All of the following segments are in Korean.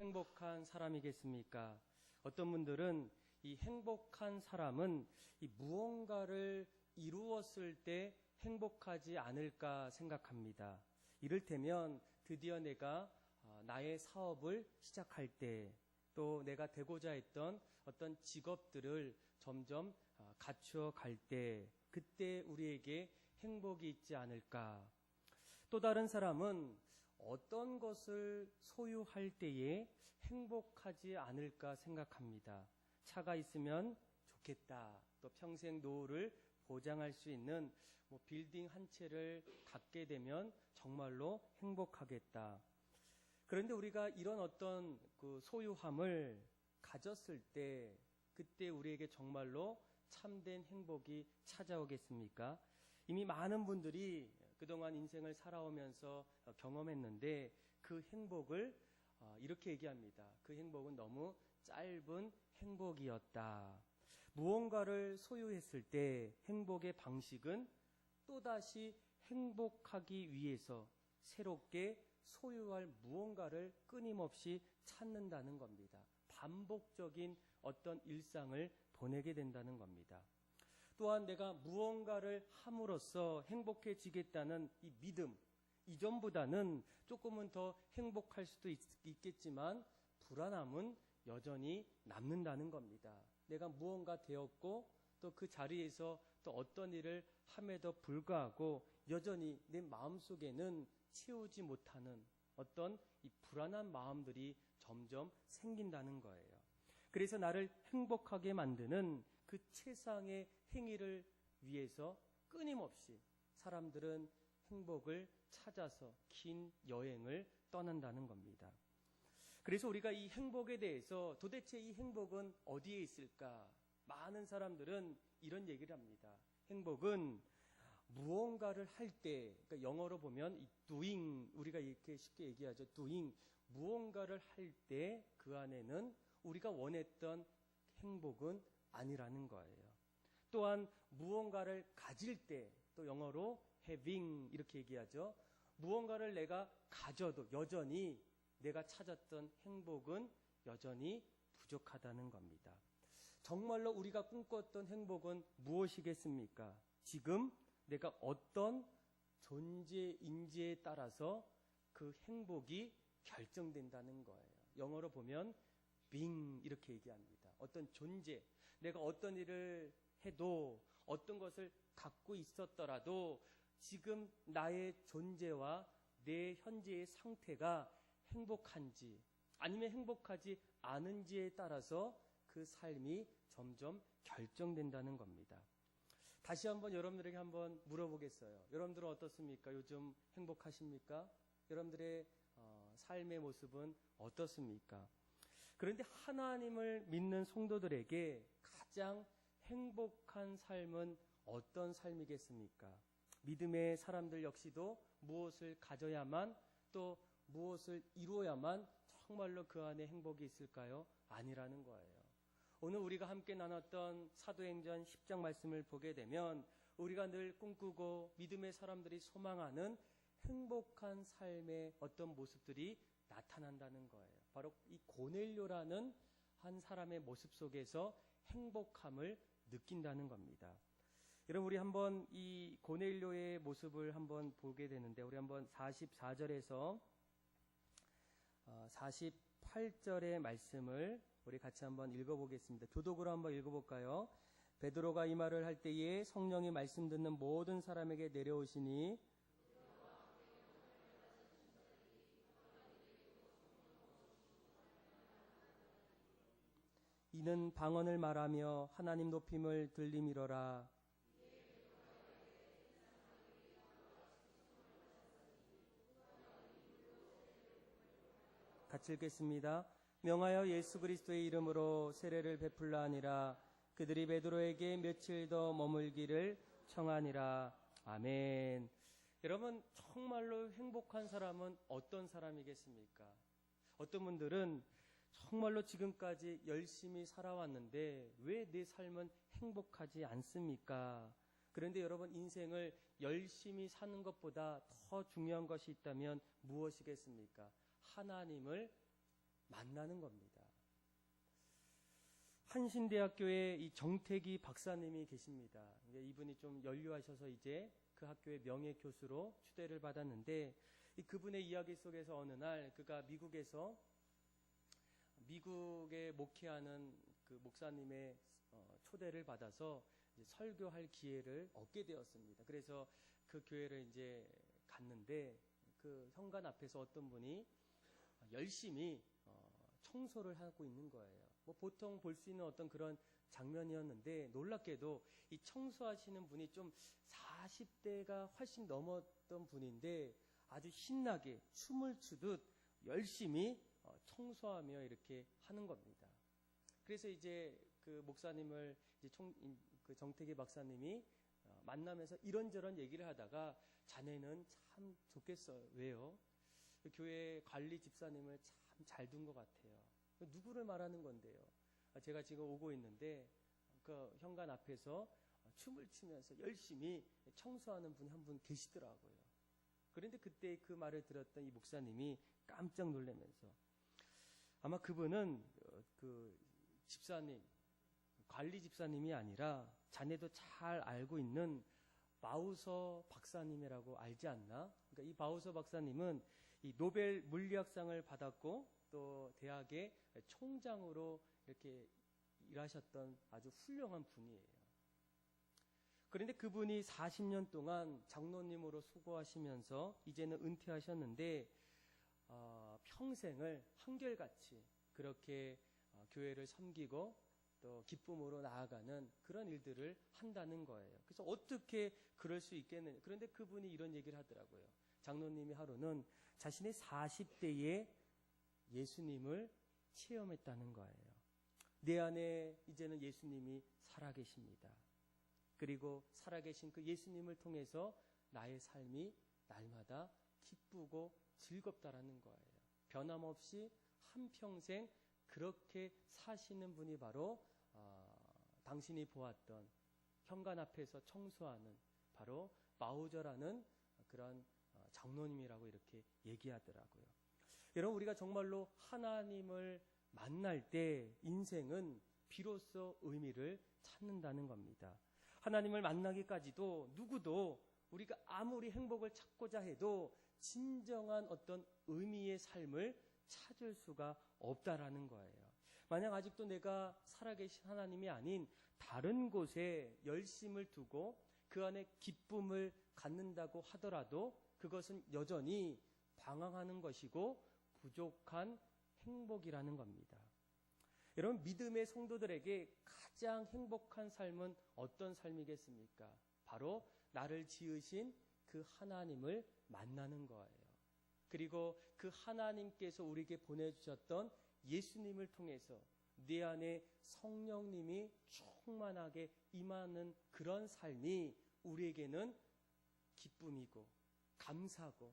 행복한 사람이겠습니까? 어떤 분들은 이 행복한 사람은 이 무언가를 이루었을 때 행복하지 않을까 생각합니다. 이를테면 드디어 내가 나의 사업을 시작할 때, 또 내가 되고자 했던 어떤 직업들을 점점 갖추어 갈 때, 그때 우리에게 행복이 있지 않을까. 또 다른 사람은 어떤 것을 소유할 때에 행복하지 않을까 생각합니다. 차가 있으면 좋겠다. 또 평생 노후를 보장할 수 있는 빌딩 한 채를 갖게 되면 정말로 행복하겠다. 그런데 우리가 이런 어떤 그 소유함을 가졌을 때 그때 우리에게 정말로 참된 행복이 찾아오겠습니까? 이미 많은 분들이 그동안 인생을 살아오면서 경험했는데 그 행복을 이렇게 얘기합니다. 그 행복은 너무 짧은 행복이었다. 무언가를 소유했을 때 행복의 방식은 또다시 행복하기 위해서 새롭게 소유할 무언가를 끊임없이 찾는다는 겁니다. 반복적인 어떤 일상을 보내게 된다는 겁니다. 또한 내가 무언가를 함으로써 행복해지겠다는 이 믿음, 이전보다는 조금은 더 행복할 수도 있겠지만 불안함은 여전히 남는다는 겁니다. 내가 무언가 되었고 또 그 자리에서 또 어떤 일을 함에도 불구하고 여전히 내 마음속에는 채우지 못하는 어떤 이 불안한 마음들이 점점 생긴다는 거예요. 그래서 나를 행복하게 만드는 그 최상의 행위를 위해서 끊임없이 사람들은 행복을 찾아서 긴 여행을 떠난다는 겁니다. 그래서 우리가 이 행복에 대해서 도대체 이 행복은 어디에 있을까? 많은 사람들은 이런 얘기를 합니다. 행복은 무언가를 할 때, 그러니까 영어로 보면 이 doing, 우리가 이렇게 쉽게 얘기하죠. doing, 무언가를 할 때 그 안에는 우리가 원했던 행복은 아니라는 거예요. 또한 무언가를 가질 때, 또 영어로 having 이렇게 얘기하죠. 무언가를 내가 가져도 여전히 내가 찾았던 행복은 여전히 부족하다는 겁니다. 정말로 우리가 꿈꿨던 행복은 무엇이겠습니까? 지금 내가 어떤 존재인지에 따라서 그 행복이 결정된다는 거예요. 영어로 보면 being 이렇게 얘기합니다. 어떤 존재, 내가 어떤 일을 해도 어떤 것을 갖고 있었더라도 지금 나의 존재와 내 현재의 상태가 행복한지 아니면 행복하지 않은지에 따라서 그 삶이 점점 결정된다는 겁니다. 다시 한번 여러분들에게 한번 물어보겠어요. 여러분들은 어떻습니까? 요즘 행복하십니까? 여러분들의 삶의 모습은 어떻습니까? 그런데 하나님을 믿는 성도들에게 가장 행복한 삶은 어떤 삶이겠습니까? 믿음의 사람들 역시도 무엇을 가져야만 또 무엇을 이루어야만 정말로 그 안에 행복이 있을까요? 아니라는 거예요. 오늘 우리가 함께 나눴던 사도행전 10장 말씀을 보게 되면 우리가 늘 꿈꾸고 믿음의 사람들이 소망하는 행복한 삶의 어떤 모습들이 나타난다는 거예요. 바로 이 고넬료라는 한 사람의 모습 속에서 행복함을 느낀다는 겁니다. 여러분 우리 한번 이 고넬료의 모습을 한번 보게 되는데 우리 한번 44절에서 48절의 말씀을 우리 같이 한번 읽어보겠습니다. 교독으로 한번 읽어볼까요? 베드로가 이 말을 할 때에 성령이 말씀 듣는 모든 사람에게 내려오시니 이는 방언을 말하며 하나님 높임을 들림이로라. 같이 읽겠습니다. 명하여 예수 그리스도의 이름으로 세례를 베풀라 하니라. 그들이 베드로에게 며칠 더 머물기를 청하니라. 아멘. 여러분 정말로 행복한 사람은 어떤 사람이겠습니까? 어떤 분들은 정말로 지금까지 열심히 살아왔는데 왜 내 삶은 행복하지 않습니까? 그런데 여러분 인생을 열심히 사는 것보다 더 중요한 것이 있다면 무엇이겠습니까? 하나님을 만나는 겁니다. 한신대학교에 이 정태기 박사님이 계십니다. 이분이 좀 연류하셔서 이제 그 학교의 명예 교수로 추대를 받았는데, 그분의 이야기 속에서 어느 날 그가 미국에 목회하는 그 목사님의 초대를 받아서 이제 설교할 기회를 얻게 되었습니다. 그래서 그 교회를 이제 갔는데, 그 현관 앞에서 어떤 분이 열심히 청소를 하고 있는 거예요. 뭐 보통 볼 수 있는 어떤 그런 장면이었는데, 놀랍게도 이 청소하시는 분이 좀 40대가 훨씬 넘었던 분인데 아주 신나게 춤을 추듯 열심히 청소하며 이렇게 하는 겁니다. 그래서 이제 그 목사님을 이제 그 정태기 박사님이 만나면서 이런저런 얘기를 하다가, 자네는 참 좋겠어요. 왜요? 그 교회 관리 집사님을 참 잘 둔 것 같아요. 누구를 말하는 건데요? 제가 지금 오고 있는데 그 현관 앞에서 춤을 추면서 열심히 청소하는 분이 한 분 계시더라고요. 그런데 그때 그 말을 들었던 이 목사님이 깜짝 놀라면서, 아마 그분은 그 집사님, 관리 집사님이 아니라 자네도 잘 알고 있는 바우서 박사님이라고 알지 않나? 그러니까 이 바우서 박사님은 이 노벨 물리학상을 받았고 또 대학의 총장으로 이렇게 일하셨던 아주 훌륭한 분이에요. 그런데 그분이 40년 동안 장로님으로 수고하시면서 이제는 은퇴하셨는데 평생을 한결같이 그렇게 교회를 섬기고 또 기쁨으로 나아가는 그런 일들을 한다는 거예요. 그래서 어떻게 그럴 수 있겠느냐. 그런데 그분이 이런 얘기를 하더라고요. 장로님이 하루는 자신의 40대에 예수님을 체험했다는 거예요. 내 안에 이제는 예수님이 살아계십니다. 그리고 살아계신 그 예수님을 통해서 나의 삶이 날마다 기쁘고 즐겁다라는 거예요. 변함없이 한평생 그렇게 사시는 분이 바로 당신이 보았던 현관 앞에서 청소하는 바로 마우저라는 그런 장로님이라고 이렇게 얘기하더라고요. 여러분, 우리가 정말로 하나님을 만날 때 인생은 비로소 의미를 찾는다는 겁니다. 하나님을 만나기까지도 누구도 우리가 아무리 행복을 찾고자 해도 진정한 어떤 의미의 삶을 찾을 수가 없다라는 거예요. 만약 아직도 내가 살아계신 하나님이 아닌 다른 곳에 열심을 두고 그 안에 기쁨을 갖는다고 하더라도 그것은 여전히 방황하는 것이고 부족한 행복이라는 겁니다. 여러분, 믿음의 성도들에게 가장 행복한 삶은 어떤 삶이겠습니까? 바로 나를 지으신 그 하나님을 만나는 거예요. 그리고 그 하나님께서 우리에게 보내주셨던 예수님을 통해서 내 안에 성령님이 충만하게 임하는 그런 삶이 우리에게는 기쁨이고 감사고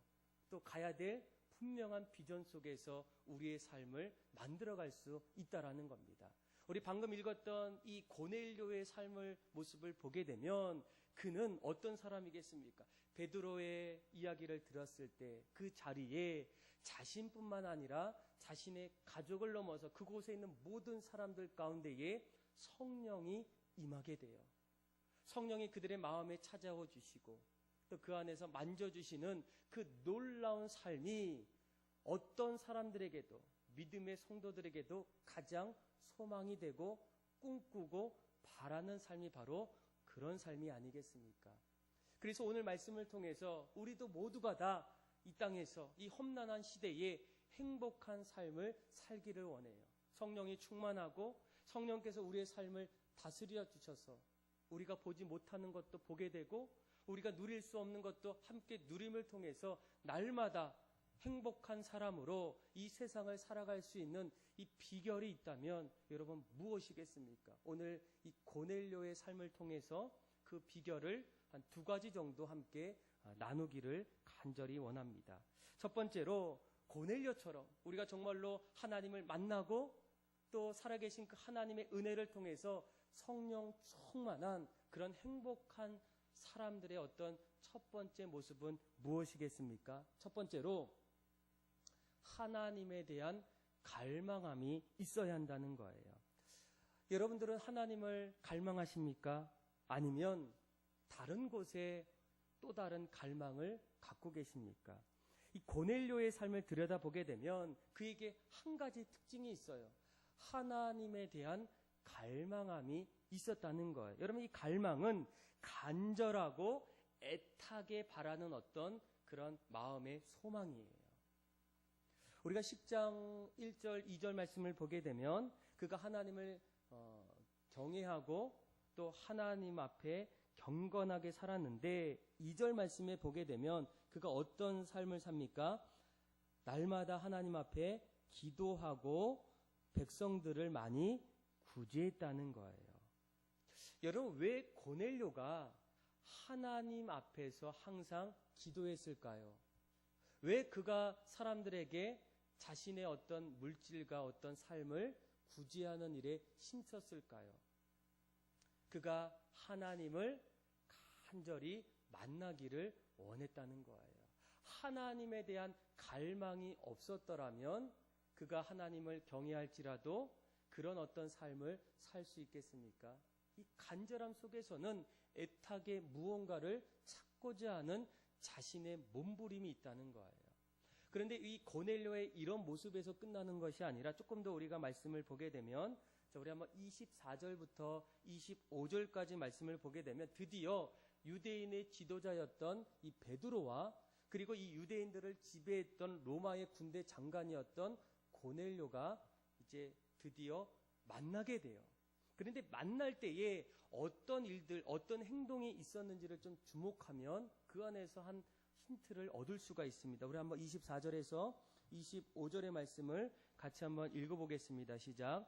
또 가야 될 분명한 비전 속에서 우리의 삶을 만들어갈 수 있다라는 겁니다. 우리 방금 읽었던 이 고넬료의 삶을 모습을 보게 되면 그는 어떤 사람이겠습니까? 베드로의 이야기를 들었을 때 그 자리에 자신뿐만 아니라 자신의 가족을 넘어서 그곳에 있는 모든 사람들 가운데에 성령이 임하게 돼요. 성령이 그들의 마음에 찾아오 주시고 또 그 안에서 만져주시는 그 놀라운 삶이 어떤 사람들에게도 믿음의 성도들에게도 가장 소망이 되고 꿈꾸고 바라는 삶이 바로 그런 삶이 아니겠습니까? 그래서 오늘 말씀을 통해서 우리도 모두가 다 이 땅에서 이 험난한 시대에 행복한 삶을 살기를 원해요. 성령이 충만하고 성령께서 우리의 삶을 다스려 주셔서 우리가 보지 못하는 것도 보게 되고 우리가 누릴 수 없는 것도 함께 누림을 통해서 날마다 행복한 사람으로 이 세상을 살아갈 수 있는 이 비결이 있다면 여러분 무엇이겠습니까? 오늘 이 고넬료의 삶을 통해서 그 비결을 한 2가지 정도 함께 나누기를 간절히 원합니다. 첫 번째로 고넬료처럼 우리가 정말로 하나님을 만나고 또 살아계신 그 하나님의 은혜를 통해서 성령 충만한 그런 행복한 사람들의 어떤 첫 번째 모습은 무엇이겠습니까? 첫 번째로 하나님에 대한 갈망함이 있어야 한다는 거예요. 여러분들은 하나님을 갈망하십니까? 아니면 다른 곳에 또 다른 갈망을 갖고 계십니까? 이 고넬료의 삶을 들여다보게 되면 그에게 한 가지 특징이 있어요. 하나님에 대한 갈망함이 있었다는 거예요. 여러분, 이 갈망은 간절하고 애타게 바라는 어떤 그런 마음의 소망이에요. 우리가 10장 1절, 2절 말씀을 보게 되면 그가 하나님을 경외하고 또 하나님 앞에 경건하게 살았는데 2절 말씀에 보게 되면 그가 어떤 삶을 삽니까? 날마다 하나님 앞에 기도하고 백성들을 많이 구제했다는 거예요. 여러분, 왜 고넬료가 하나님 앞에서 항상 기도했을까요? 왜 그가 사람들에게 자신의 어떤 물질과 어떤 삶을 구제하는 일에 힘썼을까요? 그가 하나님을 간절히 만나기를 원했다는 거예요. 하나님에 대한 갈망이 없었더라면 그가 하나님을 경외할지라도 그런 어떤 삶을 살 수 있겠습니까? 이 간절함 속에서는 애타게 무언가를 찾고자 하는 자신의 몸부림이 있다는 거예요. 그런데 이 고넬료의 이런 모습에서 끝나는 것이 아니라 조금 더 우리가 말씀을 보게 되면, 자, 우리 한번 24절부터 25절까지 말씀을 보게 되면 드디어 유대인의 지도자였던 이 베드로와 그리고 이 유대인들을 지배했던 로마의 군대 장관이었던 고넬료가 이제 드디어 만나게 돼요. 그런데 만날 때에 어떤 일들, 어떤 행동이 있었는지를 좀 주목하면 그 안에서 한 힌트를 얻을 수가 있습니다. 우리 한번 24절에서 25절의 말씀을 같이 한번 읽어보겠습니다. 시작.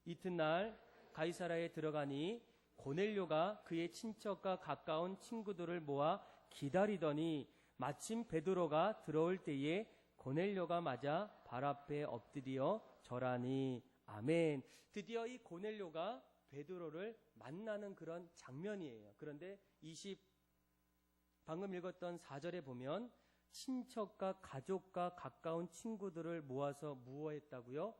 이튿날 가이사라에 들어가니 고넬료가 그의 친척과 가까운 친구들을 모아 기다리더니 마침 베드로가 들어올 때에 고넬료가 맞아 발 앞에 엎드려 절하니. 아멘. 드디어 이 고넬료가 베드로를 만나는 그런 장면이에요. 그런데 방금 읽었던 4절에 보면 친척과 가족과 가까운 친구들을 모아서 무엇했다고요?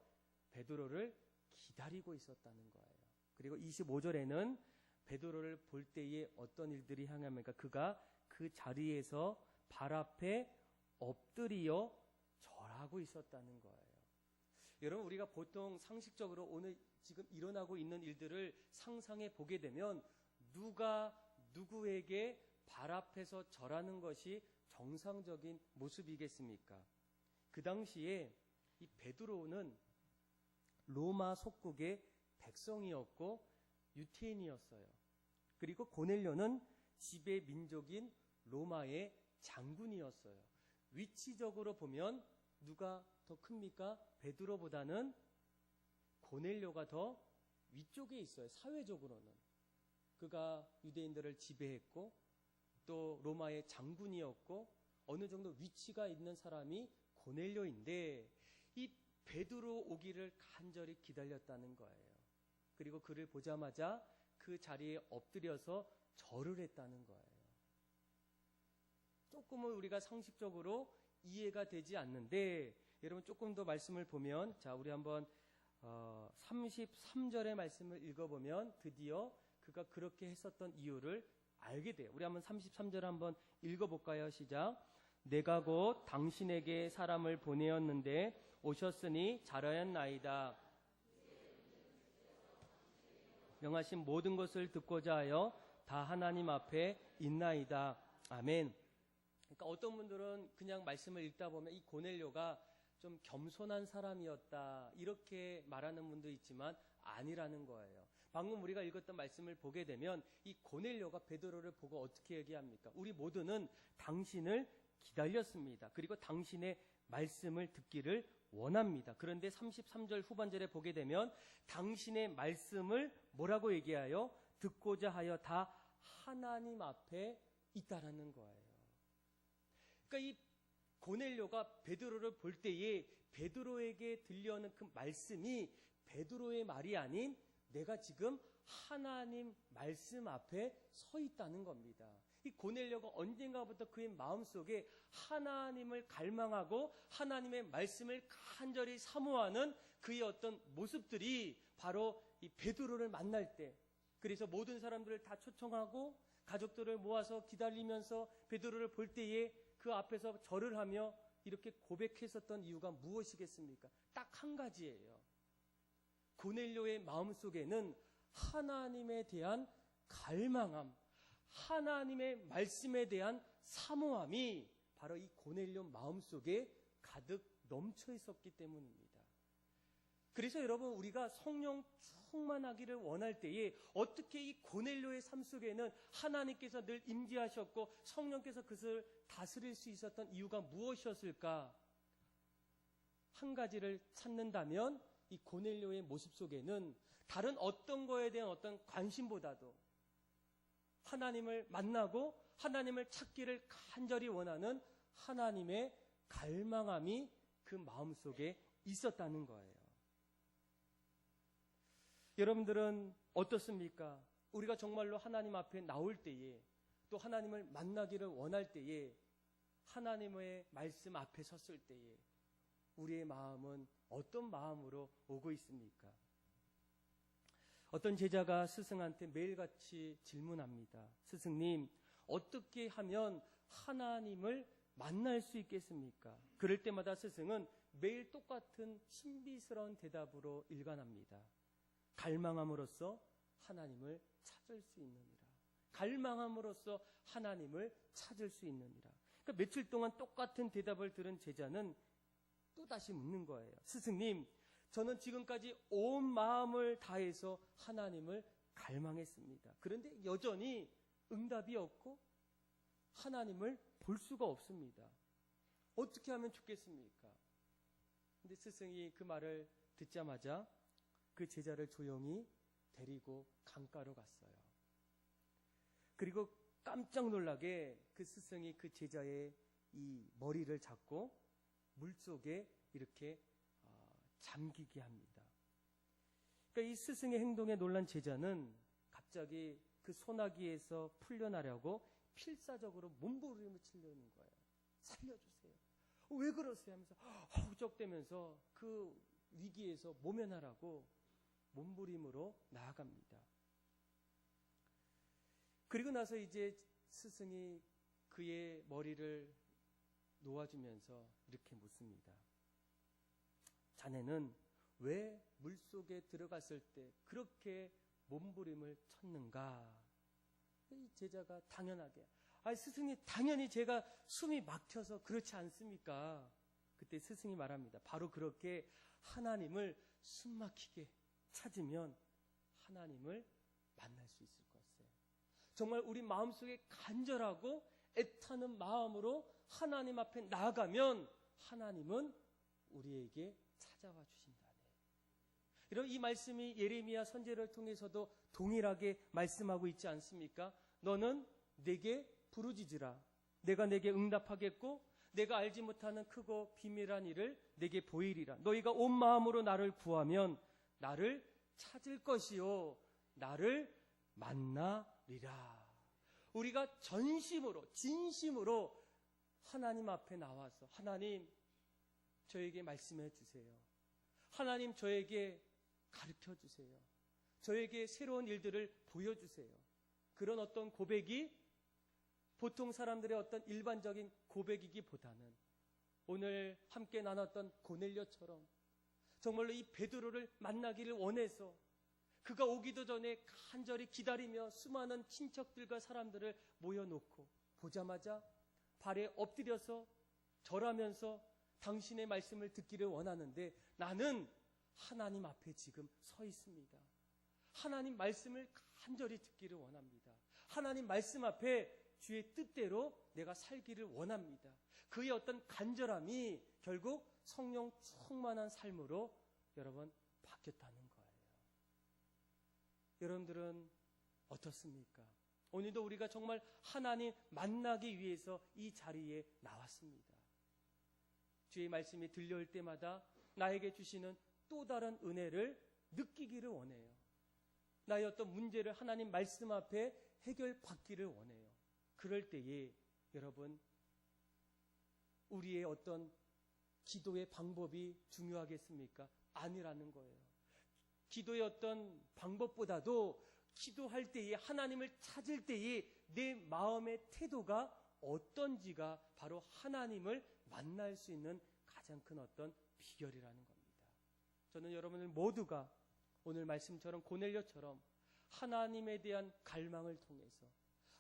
베드로를 기다리고 있었다는 거예요. 그리고 25절에는 베드로를 볼 때에 어떤 일들이 향합니까? 그가 그 자리에서 발 앞에 엎드려 절하고 있었다는 거예요. 여러분, 우리가 보통 상식적으로 오늘 지금 일어나고 있는 일들을 상상해 보게 되면 누가 누구에게 발 앞에서 절하는 것이 정상적인 모습이겠습니까? 그 당시에 이 베드로는 로마 속국의 백성이었고 유태인이었어요. 그리고 고넬료는 지배 민족인 로마의 장군이었어요. 위치적으로 보면 누가 더 큽니까? 베드로보다는 고넬료가 더 위쪽에 있어요. 사회적으로는. 그가 유대인들을 지배했고 또 로마의 장군이었고 어느 정도 위치가 있는 사람이 고넬료인데 이 베드로 오기를 간절히 기다렸다는 거예요. 그리고 그를 보자마자 그 자리에 엎드려서 절을 했다는 거예요. 조금은 우리가 상식적으로 이해가 되지 않는데 여러분 조금 더 말씀을 보면, 자, 우리 한번 33절의 말씀을 읽어보면 드디어 그가 그렇게 했었던 이유를 알게 돼요. 우리 한번 33절 한번 읽어볼까요? 시작. 내가 곧 당신에게 사람을 보내었는데 오셨으니 잘하였나이다. 명하신 모든 것을 듣고자 하여 다 하나님 앞에 있나이다. 아멘. 그러니까 어떤 분들은 그냥 말씀을 읽다 보면 이 고넬료가 좀 겸손한 사람이었다 이렇게 말하는 분도 있지만 아니라는 거예요. 방금 우리가 읽었던 말씀을 보게 되면 이 고넬료가 베드로를 보고 어떻게 얘기합니까? 우리 모두는 당신을 기다렸습니다. 그리고 당신의 말씀을 듣기를 원합니다. 그런데 33절 후반절에 보게 되면 당신의 말씀을 뭐라고 얘기하여? 듣고자 하여 다 하나님 앞에 있다라는 거예요. 그러니까 이 고넬료가 베드로를 볼 때에 베드로에게 들려오는 그 말씀이 베드로의 말이 아닌 내가 지금 하나님 말씀 앞에 서 있다는 겁니다. 이 고넬료가 언젠가부터 그의 마음속에 하나님을 갈망하고 하나님의 말씀을 간절히 사모하는 그의 어떤 모습들이 바로 이 베드로를 만날 때, 그래서 모든 사람들을 다 초청하고 가족들을 모아서 기다리면서 베드로를 볼 때에 그 앞에서 절을 하며 이렇게 고백했었던 이유가 무엇이겠습니까? 딱 한 가지예요. 고넬료의 마음속에는 하나님에 대한 갈망함, 하나님의 말씀에 대한 사모함이 바로 이 고넬료 마음속에 가득 넘쳐 있었기 때문입니다. 그래서 여러분, 우리가 성령 충만하기를 원할 때에 어떻게 이 고넬료의 삶 속에는 하나님께서 늘 임재하셨고 성령께서 그것을 다스릴 수 있었던 이유가 무엇이었을까? 한 가지를 찾는다면 이 고넬료의 모습 속에는 다른 어떤 거에 대한 어떤 관심보다도 하나님을 만나고 하나님을 찾기를 간절히 원하는 하나님의 갈망함이 그 마음속에 있었다는 거예요. 여러분들은 어떻습니까? 우리가 정말로 하나님 앞에 나올 때에, 또 하나님을 만나기를 원할 때에, 하나님의 말씀 앞에 섰을 때에 우리의 마음은 어떤 마음으로 오고 있습니까? 어떤 제자가 스승한테 매일같이 질문합니다. 스승님, 어떻게 하면 하나님을 만날 수 있겠습니까? 그럴 때마다 스승은 매일 똑같은 신비스러운 대답으로 일관합니다. 갈망함으로써 하나님을 찾을 수 있느니라. 갈망함으로써 하나님을 찾을 수 있느니라. 그러니까 며칠 동안 똑같은 대답을 들은 제자는 또다시 묻는 거예요. 스승님, 저는 지금까지 온 마음을 다해서 하나님을 갈망했습니다. 그런데 여전히 응답이 없고 하나님을 볼 수가 없습니다. 어떻게 하면 좋겠습니까? 근데 스승이 그 말을 듣자마자 그 제자를 조용히 데리고 강가로 갔어요. 그리고 깜짝 놀라게 그 스승이 그 제자의 이 머리를 잡고 물속에 이렇게 잠기게 합니다. 그러니까 이 스승의 행동에 놀란 제자는 갑자기 그 소나기에서 풀려나려고 필사적으로 몸부림을 치려는 거예요. 살려주세요. 왜 그러세요? 하면서 허우적대면서 그 위기에서 모면하라고 몸부림으로 나아갑니다. 그리고 나서 이제 스승이 그의 머리를 놓아주면서 이렇게 묻습니다. 자네는 왜 물속에 들어갔을 때 그렇게 몸부림을 쳤는가? 이 제자가 당연하게, 스승님, 당연히 제가 숨이 막혀서 그렇지 않습니까? 그때 스승이 말합니다. 바로 그렇게 하나님을 숨막히게 찾으면 하나님을 만날 수 있을 것이에요. 정말 우리 마음속에 간절하고 애타는 마음으로 하나님 앞에 나아가면 하나님은 우리에게 찾아와 주신다네. 이런 이 말씀이 예레미야 선지자를 통해서도 동일하게 말씀하고 있지 않습니까? 너는 내게 부르짖으라. 내가 내게 응답하겠고 내가 알지 못하는 크고 비밀한 일을 내게 보이리라. 너희가 온 마음으로 나를 구하면 나를 찾을 것이요 나를 만나리라. 우리가 전심으로 진심으로 하나님 앞에 나와서 하나님, 저에게 말씀해 주세요. 하나님, 저에게 가르쳐 주세요. 저에게 새로운 일들을 보여주세요. 그런 어떤 고백이 보통 사람들의 어떤 일반적인 고백이기보다는 오늘 함께 나눴던 고넬료처럼 정말로 이 베드로를 만나기를 원해서 그가 오기도 전에 간절히 기다리며 수많은 친척들과 사람들을 모여놓고 보자마자 발에 엎드려서 절하면서 당신의 말씀을 듣기를 원하는데 나는 하나님 앞에 지금 서 있습니다. 하나님 말씀을 간절히 듣기를 원합니다. 하나님 말씀 앞에 주의 뜻대로 내가 살기를 원합니다. 그의 어떤 간절함이 결국 성령 충만한 삶으로 여러분 바뀌었다는 거예요. 여러분들은 어떻습니까? 오늘도 우리가 정말 하나님 만나기 위해서 이 자리에 나왔습니다. 주의 말씀이 들려올 때마다 나에게 주시는 또 다른 은혜를 느끼기를 원해요. 나의 어떤 문제를 하나님 말씀 앞에 해결받기를 원해요. 그럴 때에 여러분, 우리의 어떤 기도의 방법이 중요하겠습니까? 아니라는 거예요. 기도의 어떤 방법보다도 기도할 때에, 하나님을 찾을 때에 내 마음의 태도가 어떤지가 바로 하나님을 만날 수 있는 가장 큰 어떤 비결이라는 겁니다. 저는 여러분들 모두가 오늘 말씀처럼 고넬료처럼 하나님에 대한 갈망을 통해서,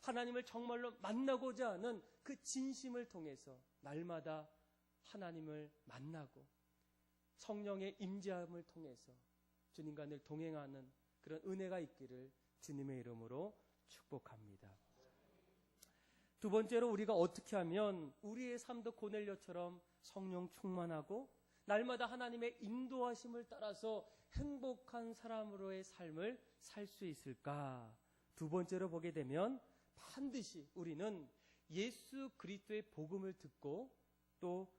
하나님을 정말로 만나고자 하는 그 진심을 통해서 날마다 하나님을 만나고 성령의 임재함을 통해서 주님과 늘 동행하는 그런 은혜가 있기를 주님의 이름으로 축복합니다. 두 번째로, 우리가 어떻게 하면 우리의 삶도 고넬료처럼 성령 충만하고 날마다 하나님의 인도하심을 따라서 행복한 사람으로의 삶을 살 수 있을까? 두 번째로 보게 되면 반드시 우리는 예수 그리스도의 복음을 듣고 또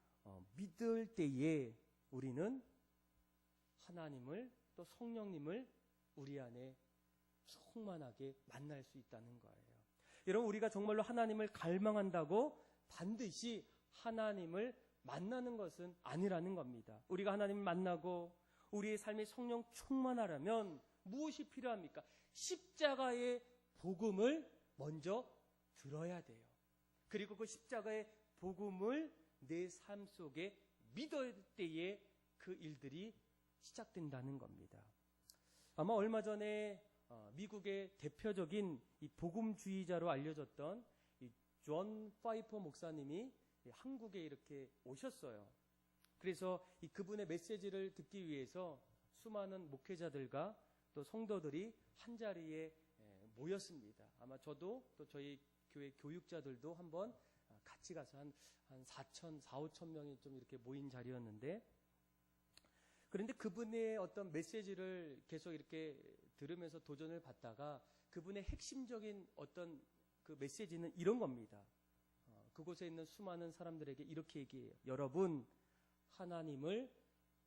믿을 때에 우리는 하나님을, 또 성령님을 우리 안에 충만하게 만날 수 있다는 거예요. 여러분, 우리가 정말로 하나님을 갈망한다고 반드시 하나님을 만나는 것은 아니라는 겁니다. 우리가 하나님을 만나고 우리의 삶이 성령 충만하려면 무엇이 필요합니까? 십자가의 복음을 먼저 들어야 돼요. 그리고 그 십자가의 복음을 내 삶 속에 믿을 때에 그 일들이 시작된다는 겁니다. 아마 얼마 전에 미국의 대표적인 이 복음주의자로 알려졌던 이 존 파이퍼 목사님이 한국에 이렇게 오셨어요. 그래서 그분의 메시지를 듣기 위해서 수많은 목회자들과 또 성도들이 한 자리에 모였습니다. 아마 저도 또 저희 교회 교육자들도 한번 같이 가서 한 4,5천 명이 좀 이렇게 모인 자리였는데, 그런데 그분의 어떤 메시지를 계속 이렇게 들으면서 도전을 받다가 그분의 핵심적인 어떤 그 메시지는 이런 겁니다. 그곳에 있는 수많은 사람들에게 이렇게 얘기해요. 여러분, 하나님을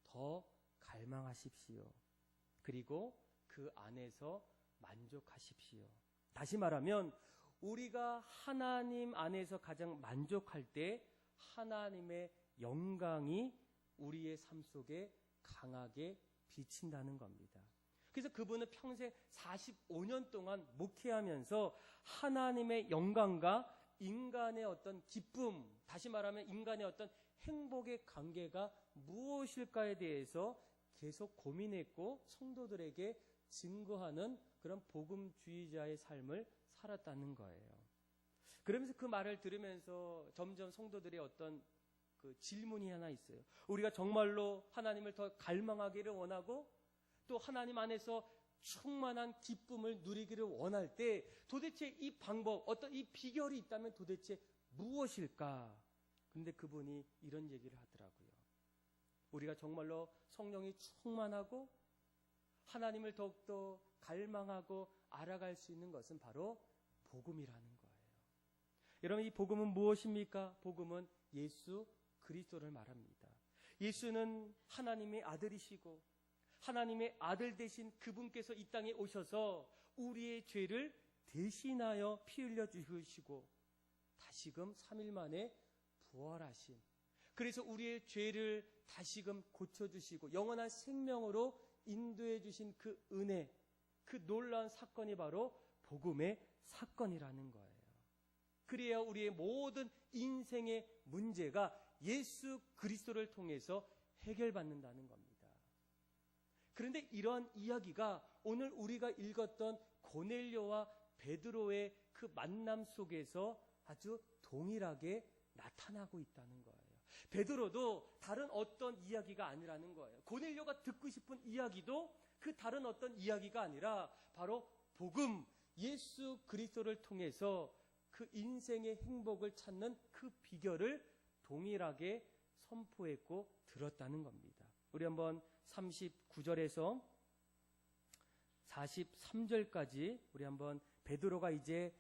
더 갈망하십시오. 그리고 그 안에서 만족하십시오. 다시 말하면 우리가 하나님 안에서 가장 만족할 때 하나님의 영광이 우리의 삶 속에 강하게 비친다는 겁니다. 그래서 그분은 평생 45년 동안 목회하면서 하나님의 영광과 인간의 어떤 기쁨, 다시 말하면 인간의 어떤 행복의 관계가 무엇일까에 대해서 계속 고민했고 성도들에게 증거하는 그런 복음주의자의 삶을 살았다는 거예요. 그러면서 그 말을 들으면서 점점 성도들의 어떤 그 질문이 하나 있어요. 우리가 정말로 하나님을 더 갈망하기를 원하고 또 하나님 안에서 충만한 기쁨을 누리기를 원할 때 도대체 이 방법, 어떤 이 비결이 있다면 도대체 무엇일까? 근데 그분이 이런 얘기를 하더라고요. 우리가 정말로 성령이 충만하고 하나님을 더욱더 갈망하고 알아갈 수 있는 것은 바로 복음이라는 거예요. 여러분, 이 복음은 무엇입니까? 복음은 예수 그리스도를 말합니다. 예수는 하나님의 아들이시고 하나님의 아들 되신 그분께서 이 땅에 오셔서 우리의 죄를 대신하여 피 흘려 주시고 다시금 3일 만에 부활하신, 그래서 우리의 죄를 다시금 고쳐주시고 영원한 생명으로 인도해 주신 그 은혜, 그 놀라운 사건이 바로 복음의 사건이라는 거예요. 그래야 우리의 모든 인생의 문제가 예수 그리스도를 통해서 해결받는다는 겁니다. 그런데 이러한 이야기가 오늘 우리가 읽었던 고넬료와 베드로의 그 만남 속에서 아주 동일하게 나타나고 있다는 거예요. 베드로도 다른 어떤 이야기가 아니라는 거예요. 고넬료가 듣고 싶은 이야기도 그 다른 어떤 이야기가 아니라 바로 복음, 예수 그리스도를 통해서 그 인생의 행복을 찾는 그 비결을 동일하게 선포했고 들었다는 겁니다. 우리 한번 39절에서 43절까지 우리 한번 베드로가 이제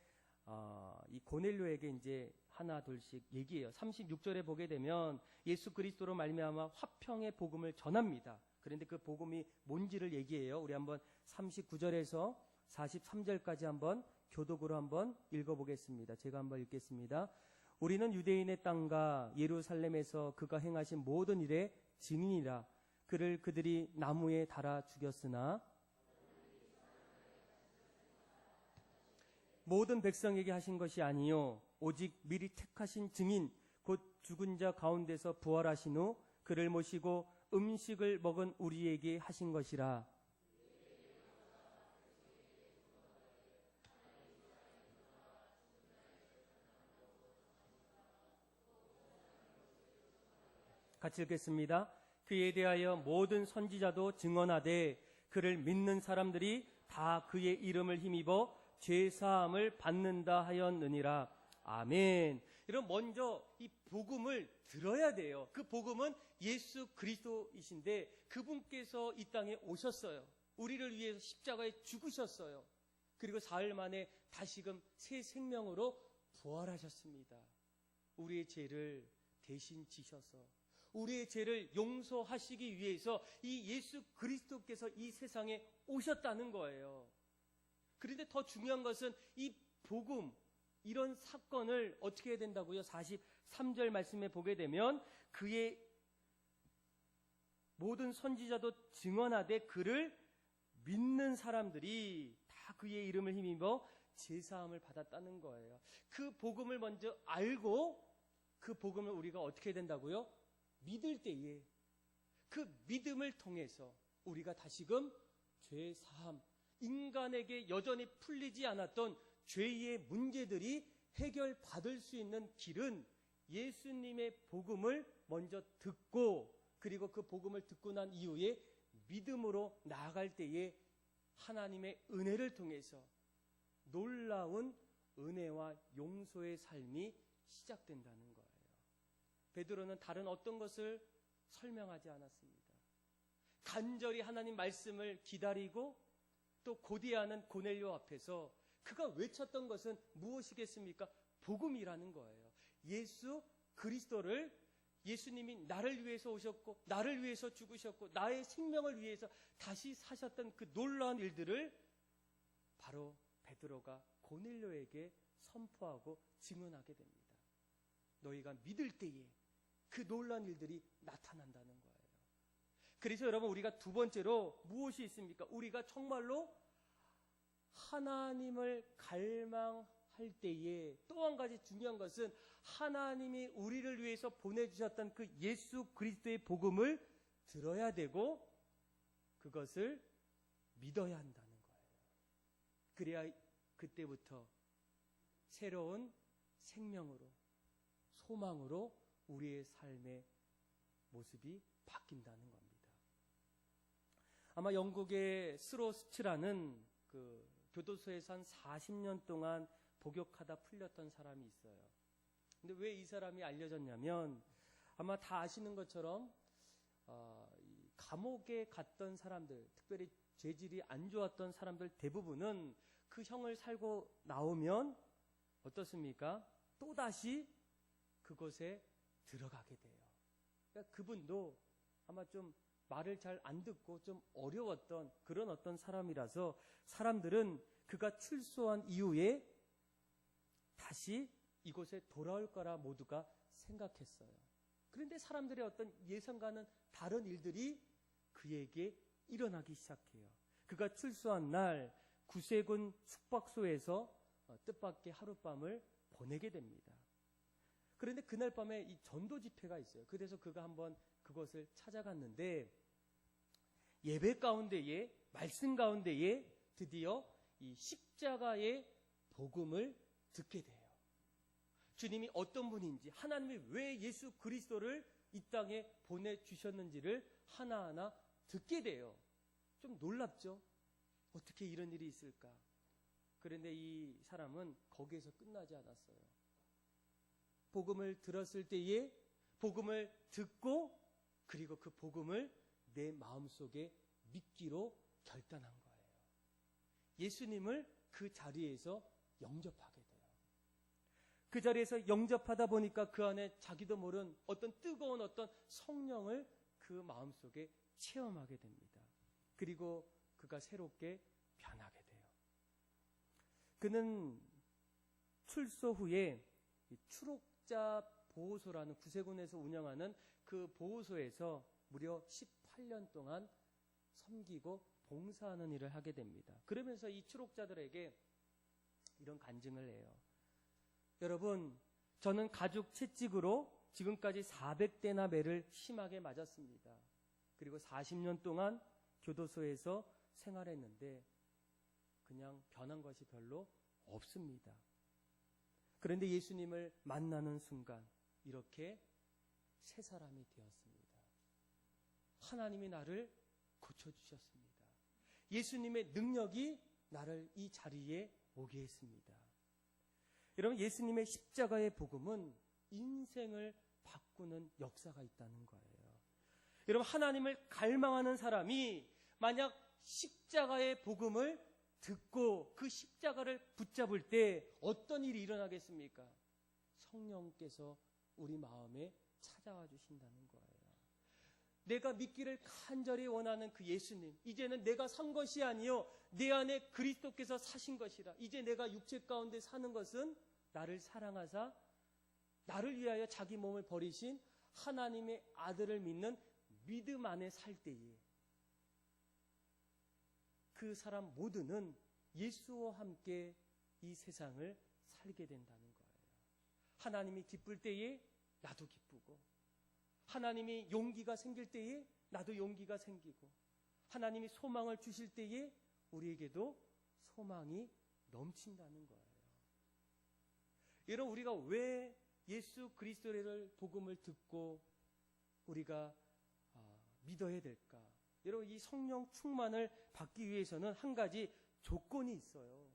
이 고넬료에게 이제 하나 둘씩 얘기해요. 36절에 보게 되면 예수 그리스도로 말미암아 화평의 복음을 전합니다. 그런데 그 복음이 뭔지를 얘기해요. 우리 한번 39절에서 43절까지 한번 교독으로 한번 읽어보겠습니다. 제가 한번 읽겠습니다. 우리는 유대인의 땅과 예루살렘에서 그가 행하신 모든 일의 증인이라. 그를 그들이 나무에 달아 죽였으나 모든 백성에게 하신 것이 아니요 오직 미리 택하신 증인 곧 죽은 자 가운데서 부활하신 후 그를 모시고 음식을 먹은 우리에게 하신 것이라. 같이 읽겠습니다. 그에 대하여 모든 선지자도 증언하되 그를 믿는 사람들이 다 그의 이름을 힘입어 죄사함을 받는다 하였느니라. 아멘. 여러분, 먼저 이 복음을 들어야 돼요. 그 복음은 예수 그리스도이신데 그분께서 이 땅에 오셨어요. 우리를 위해서 십자가에 죽으셨어요. 그리고 사흘 만에 다시금 새 생명으로 부활하셨습니다. 우리의 죄를 대신 지셔서 우리의 죄를 용서하시기 위해서 이 예수 그리스도께서 이 세상에 오셨다는 거예요. 그런데 더 중요한 것은 이 복음, 이런 사건을 어떻게 해야 된다고요? 43절 말씀에 보게 되면 그의 모든 선지자도 증언하되 그를 믿는 사람들이 다 그의 이름을 힘입어 제사함을 받았다는 거예요. 그 복음을 먼저 알고 그 복음을 우리가 어떻게 해야 된다고요? 믿을 때에 그 믿음을 통해서 우리가 다시금 죄 사함, 인간에게 여전히 풀리지 않았던 죄의 문제들이 해결받을 수 있는 길은 예수님의 복음을 먼저 듣고 그리고 그 복음을 듣고 난 이후에 믿음으로 나아갈 때에 하나님의 은혜를 통해서 놀라운 은혜와 용서의 삶이 시작된다는 거예요. 베드로는 다른 어떤 것을 설명하지 않았습니다. 간절히 하나님 말씀을 기다리고 또 고대하는 고넬료 앞에서 그가 외쳤던 것은 무엇이겠습니까? 복음이라는 거예요. 예수 그리스도를 예수님이 나를 위해서 오셨고 나를 위해서 죽으셨고 나의 생명을 위해서 다시 사셨던 그 놀라운 일들을 바로 베드로가 고넬료에게 선포하고 증언하게 됩니다. 너희가 믿을 때에 그 놀라운 일들이 나타난다는 거예요. 그래서 여러분 우리가 두 번째로 무엇이 있습니까? 우리가 정말로 하나님을 갈망할 때에 또 한 가지 중요한 것은 하나님이 우리를 위해서 보내주셨던 그 예수 그리스도의 복음을 들어야 되고 그것을 믿어야 한다는 거예요. 그래야 그때부터 새로운 생명으로 소망으로 우리의 삶의 모습이 바뀐다는 겁니다. 아마 영국의 스로스트라는 그 교도소에서 한 40년 동안 복역하다 풀렸던 사람이 있어요. 근데 왜 이 사람이 알려졌냐면 아마 다 아시는 것처럼 감옥에 갔던 사람들, 특별히 죄질이 안 좋았던 사람들 대부분은 그 형을 살고 나오면 어떻습니까? 또다시 그곳에 들어가게 돼요. 그러니까 그분도 아마 좀 말을 잘 안 듣고 좀 어려웠던 그런 어떤 사람이라서 사람들은 그가 출소한 이후에 다시 이곳에 돌아올 거라 모두가 생각했어요. 그런데 사람들의 어떤 예상과는 다른 일들이 그에게 일어나기 시작해요. 그가 출소한 날 구세군 숙박소에서 뜻밖의 하룻밤을 보내게 됩니다. 그런데 그날 밤에 이 전도 집회가 있어요. 그래서 그가 한번 그것을 찾아갔는데 예배 가운데에 말씀 가운데에 드디어 이 십자가의 복음을 듣게 돼요. 주님이 어떤 분인지 하나님이 왜 예수 그리스도를 이 땅에 보내주셨는지를 하나하나 듣게 돼요. 좀 놀랍죠? 어떻게 이런 일이 있을까? 그런데 이 사람은 거기에서 끝나지 않았어요. 복음을 들었을 때에 복음을 듣고 그리고 그 복음을 내 마음속에 믿기로 결단한 거예요. 예수님을 그 자리에서 영접하게 돼요. 그 자리에서 영접하다 보니까 그 안에 자기도 모른 어떤 뜨거운 어떤 성령을 그 마음속에 체험하게 됩니다. 그리고 그가 새롭게 변하게 돼요. 그는 출소 후에 추록자 보호소라는 구세군에서 운영하는 그 보호소에서 무려 18년 동안 섬기고 봉사하는 일을 하게 됩니다. 그러면서 이 추록자들에게 이런 간증을 해요. 여러분, 저는 가죽 채찍으로 지금까지 400대나 매를 심하게 맞았습니다. 그리고 40년 동안 교도소에서 생활했는데 그냥 변한 것이 별로 없습니다. 그런데 예수님을 만나는 순간 이렇게 새 사람이 되었습니다. 하나님이 나를 고쳐주셨습니다. 예수님의 능력이 나를 이 자리에 오게 했습니다. 여러분, 예수님의 십자가의 복음은 인생을 바꾸는 역사가 있다는 거예요. 여러분, 하나님을 갈망하는 사람이 만약 십자가의 복음을 듣고 그 십자가를 붙잡을 때 어떤 일이 일어나겠습니까? 성령께서 우리 마음에 찾아와 주신다는 거예요. 내가 믿기를 간절히 원하는 그 예수님, 이제는 내가 산 것이 아니요 내 안에 그리스도께서 사신 것이라. 이제 내가 육체 가운데 사는 것은 나를 사랑하사 나를 위하여 자기 몸을 버리신 하나님의 아들을 믿는 믿음 안에 살 때에 그 사람 모두는 예수와 함께 이 세상을 살게 된다는 거예요. 하나님이 기쁠 때에 나도 기쁘고, 하나님이 용기가 생길 때에 나도 용기가 생기고, 하나님이 소망을 주실 때에 우리에게도 소망이 넘친다는 거예요. 여러분, 우리가 왜 예수 그리스도를 복음을 듣고 우리가 믿어야 될까? 여러분, 이 성령 충만을 받기 위해서는 한 가지 조건이 있어요.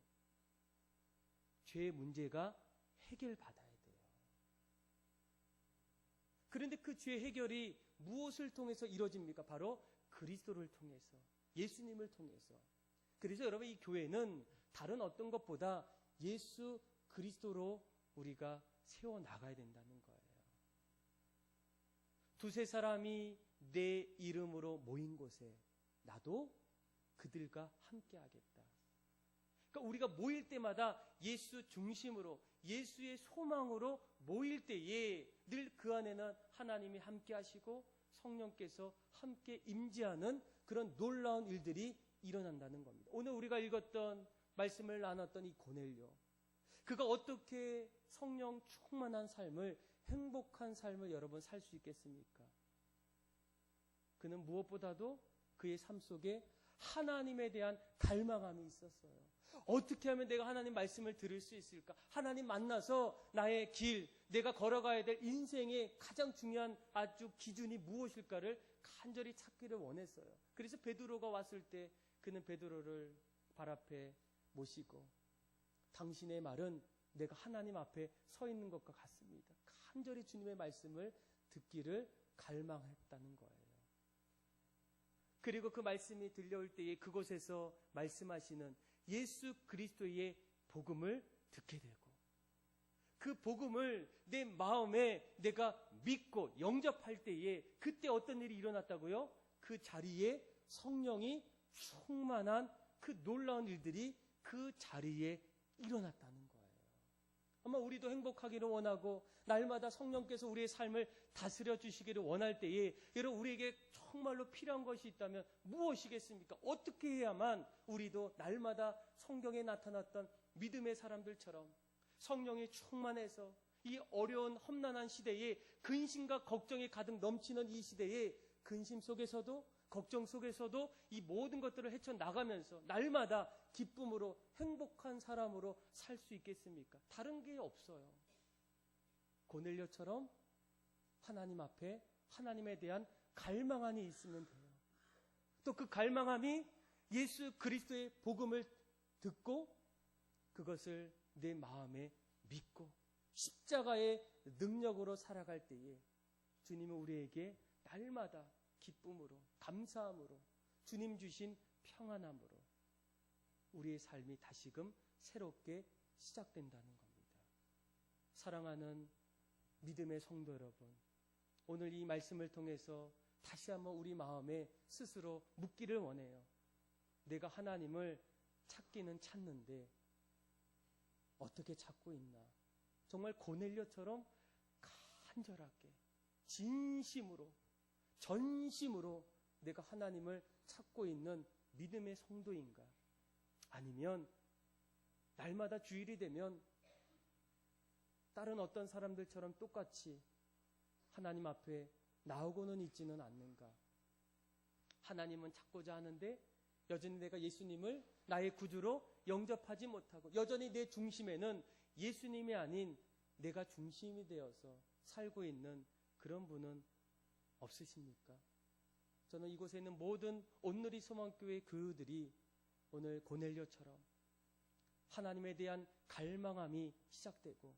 죄의 문제가 해결받아야 돼요. 그런데 그 죄 해결이 무엇을 통해서 이루어집니까? 바로 그리스도를 통해서, 예수님을 통해서. 그래서 여러분, 이 교회는 다른 어떤 것보다 예수 그리스도로 우리가 세워나가야 된다는 거예요. 두세 사람이 내 이름으로 모인 곳에 나도 그들과 함께 하겠다. 그러니까 우리가 모일 때마다 예수 중심으로, 예수의 소망으로 모일 때에 늘 그 안에는 하나님이 함께 하시고 성령께서 함께 임재하는 그런 놀라운 일들이 일어난다는 겁니다. 오늘 우리가 읽었던 말씀을 나눴던 이 고넬료, 그가 어떻게 성령 충만한 삶을, 행복한 삶을 여러분 살 수 있겠습니까? 그는 무엇보다도 그의 삶 속에 하나님에 대한 갈망함이 있었어요. 어떻게 하면 내가 하나님 말씀을 들을 수 있을까? 하나님 만나서 나의 길, 내가 걸어가야 될 인생의 가장 중요한 아주 기준이 무엇일까를 간절히 찾기를 원했어요. 그래서 베드로가 왔을 때 그는 베드로를 발 앞에 모시고, 당신의 말은 내가 하나님 앞에 서 있는 것과 같습니다. 간절히 주님의 말씀을 듣기를 갈망했다는 거예요. 그리고 그 말씀이 들려올 때에 그곳에서 말씀하시는 예수 그리스도의 복음을 듣게 되고, 그 복음을 내 마음에 내가 믿고 영접할 때에 그때 어떤 일이 일어났다고요? 그 자리에 성령이 충만한 그 놀라운 일들이 그 자리에 일어났다는 거예요. 아마 우리도 행복하기를 원하고 날마다 성령께서 우리의 삶을 다스려 주시기를 원할 때에 여러분, 우리에게 정말로 필요한 것이 있다면 무엇이겠습니까? 어떻게 해야만 우리도 날마다 성경에 나타났던 믿음의 사람들처럼 성령이 충만해서 이 어려운 험난한 시대에 근심과 걱정이 가득 넘치는 이 시대에 근심 속에서도 걱정 속에서도 이 모든 것들을 헤쳐나가면서 날마다 기쁨으로 행복한 사람으로 살 수 있겠습니까? 다른 게 없어요. 고넬료처럼 하나님 앞에 하나님에 대한 갈망함이 있으면 돼요. 또 그 갈망함이 예수 그리스도의 복음을 듣고 그것을 내 마음에 믿고 십자가의 능력으로 살아갈 때에 주님은 우리에게 날마다 기쁨으로, 감사함으로, 주님 주신 평안함으로 우리의 삶이 다시금 새롭게 시작된다는 겁니다. 사랑하는 믿음의 성도 여러분, 오늘 이 말씀을 통해서 다시 한번 우리 마음에 스스로 묻기를 원해요. 내가 하나님을 찾기는 찾는데 어떻게 찾고 있나? 정말 고넬료처럼 간절하게 진심으로 전심으로 내가 하나님을 찾고 있는 믿음의 성도인가? 아니면 날마다 주일이 되면 다른 어떤 사람들처럼 똑같이 하나님 앞에 나오고는 있지는 않는가? 하나님은 찾고자 하는데 여전히 내가 예수님을 나의 구주로 영접하지 못하고 여전히 내 중심에는 예수님이 아닌 내가 중심이 되어서 살고 있는 그런 분은 없으십니까? 저는 이곳에 있는 모든 온누리 소망교회 교우들이 오늘 고넬료처럼 하나님에 대한 갈망함이 시작되고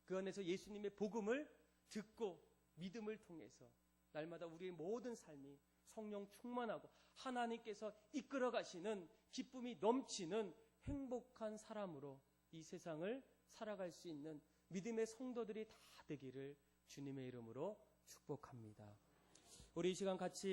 그 안에서 예수님의 복음을 듣고 믿음을 통해서 날마다 우리의 모든 삶이 성령 충만하고 하나님께서 이끌어 가시는 기쁨이 넘치는 행복한 사람으로 이 세상을 살아갈 수 있는 믿음의 성도들이 다 되기를 주님의 이름으로 축복합니다. 우리 이 시간 같이